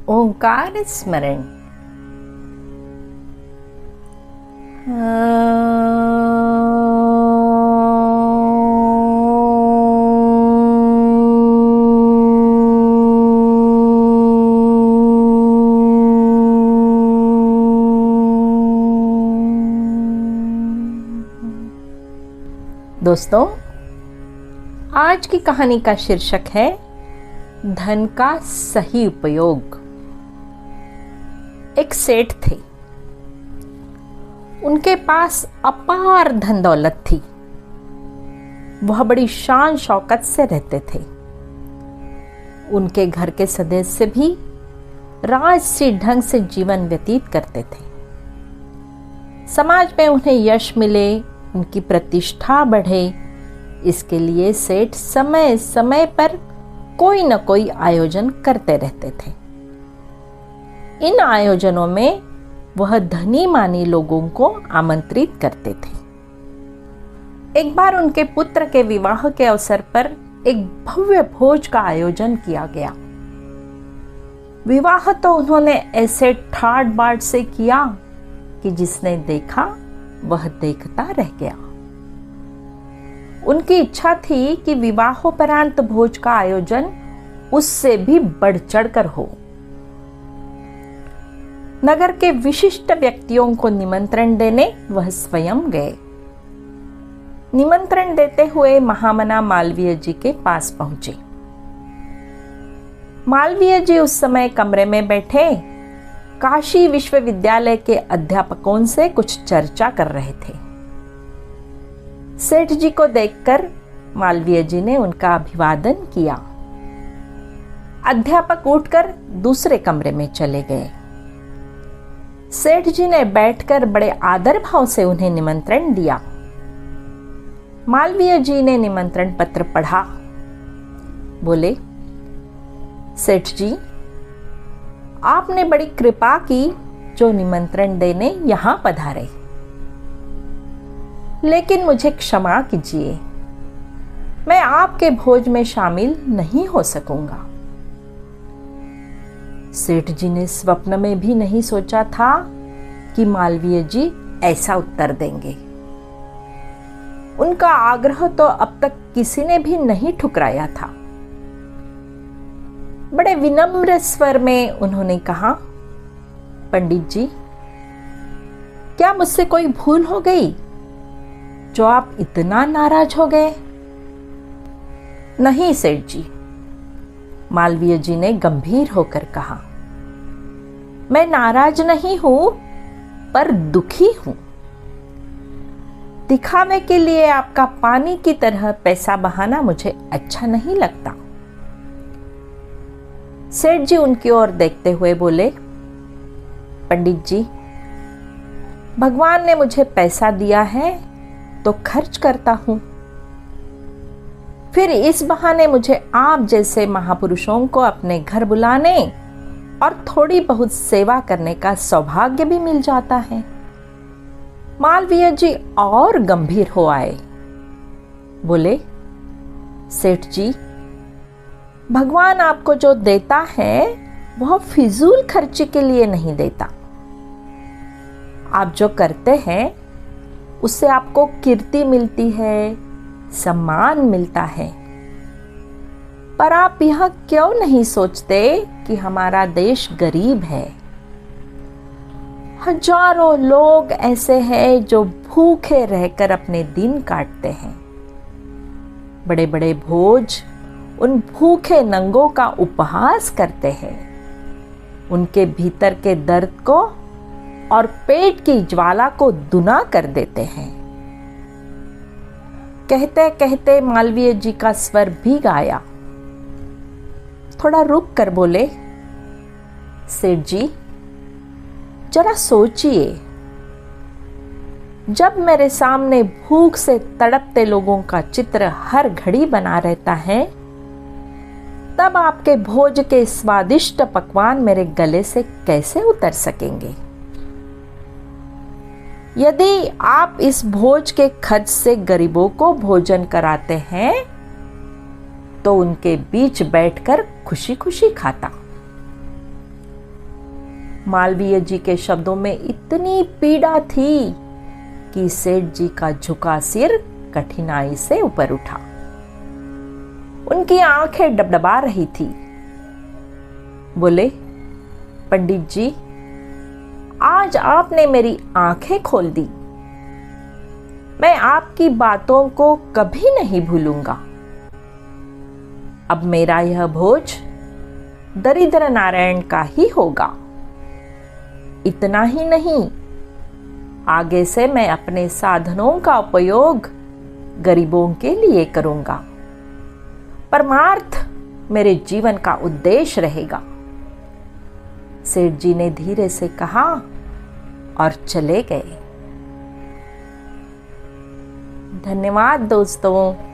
ओंकार स्मरण। दोस्तों, आज की कहानी का शीर्षक है धन का सही उपयोग। एक सेठ थे। उनके पास अपार धन दौलत थी। वह बड़ी शान शौकत से रहते थे। उनके घर के सदस्य भी राजसी ढंग से जीवन व्यतीत करते थे। समाज में उन्हें यश मिले, उनकी प्रतिष्ठा बढ़े, इसके लिए सेठ समय समय पर कोई न कोई आयोजन करते रहते थे। इन आयोजनों में वह धनी मानी लोगों को आमंत्रित करते थे। एक बार उनके पुत्र के विवाह के अवसर पर एक भव्य भोज का आयोजन किया गया। विवाह तो उन्होंने ऐसे ठाट बाट से किया कि जिसने देखा वह देखता रह गया। उनकी इच्छा थी कि विवाहोपरांत भोज का आयोजन उससे भी बढ़ चढ़कर हो। नगर के विशिष्ट व्यक्तियों को निमंत्रण देने वह स्वयं गए। निमंत्रण देते हुए महामना मालवीय जी के पास पहुंचे। मालवीय जी उस समय कमरे में बैठे काशी विश्वविद्यालय के अध्यापकों से कुछ चर्चा कर रहे थे। सेठ जी को देखकर मालवीय जी ने उनका अभिवादन किया। अध्यापक उठकर दूसरे कमरे में चले गए। सेठ जी ने बैठकर बड़े आदर भाव से उन्हें निमंत्रण दिया। मालवीय जी ने निमंत्रण पत्र पढ़ा। बोले, सेठ जी, आपने बड़ी कृपा की जो निमंत्रण देने यहां पधारे, लेकिन मुझे क्षमा कीजिए, मैं आपके भोज में शामिल नहीं हो सकूंगा। सेठ जी ने स्वप्न में भी नहीं सोचा था कि मालवीय जी ऐसा उत्तर देंगे। उनका आग्रह तो अब तक किसी ने भी नहीं ठुकराया था। बड़े विनम्र स्वर में उन्होंने कहा, पंडित जी, क्या मुझसे कोई भूल हो गई जो आप इतना नाराज हो गए? नहीं सेठ जी, मालवीय जी ने गंभीर होकर कहा, मैं नाराज नहीं हूं, पर दुखी हूं। दिखावे के लिए आपका पानी की तरह पैसा बहाना मुझे अच्छा नहीं लगता। सेठ जी उनकी ओर देखते हुए बोले, पंडित जी, भगवान ने मुझे पैसा दिया है तो खर्च करता हूं। फिर इस बहाने मुझे आप जैसे महापुरुषों को अपने घर बुलाने और थोड़ी बहुत सेवा करने का सौभाग्य भी मिल जाता है। मालवीय जी और गंभीर हो आए। बोले, सेठ जी, भगवान आपको जो देता है वह फिजूल खर्ची के लिए नहीं देता। आप जो करते हैं उससे आपको कीर्ति मिलती है, सम्मान मिलता है। पर आप यह क्यों नहीं सोचते कि हमारा देश गरीब है? हजारों लोग ऐसे हैं जो भूखे रहकर अपने दिन काटते हैं। बड़े बड़े भोज उन भूखे नंगों का उपहास करते हैं। उनके भीतर के दर्द को और पेट की ज्वाला को दुना कर देते हैं। कहते कहते मालवीय जी का स्वर भी गाया। थोड़ा रुक कर बोले, सेठ जी, जरा सोचिए, जब मेरे सामने भूख से तड़पते लोगों का चित्र हर घड़ी बना रहता है, तब आपके भोज के स्वादिष्ट पकवान मेरे गले से कैसे उतर सकेंगे? यदि आप इस भोज के खर्च से गरीबों को भोजन कराते हैं तो उनके बीच बैठकर खुशी खुशी खाता। मालवीय जी के शब्दों में इतनी पीड़ा थी कि सेठ जी का झुका सिर कठिनाई से ऊपर उठा। उनकी आंखें डबडबा रही थी। बोले, पंडित जी, आज आपने मेरी आंखें खोल दी। मैं आपकी बातों को कभी नहीं भूलूंगा। अब मेरा यह भोज दरिद्र नारायण का ही होगा। इतना ही नहीं, आगे से मैं अपने साधनों का उपयोग गरीबों के लिए करूंगा। परमार्थ मेरे जीवन का उद्देश्य रहेगा। सेठ जी ने धीरे से कहा और चले गए। धन्यवाद दोस्तों।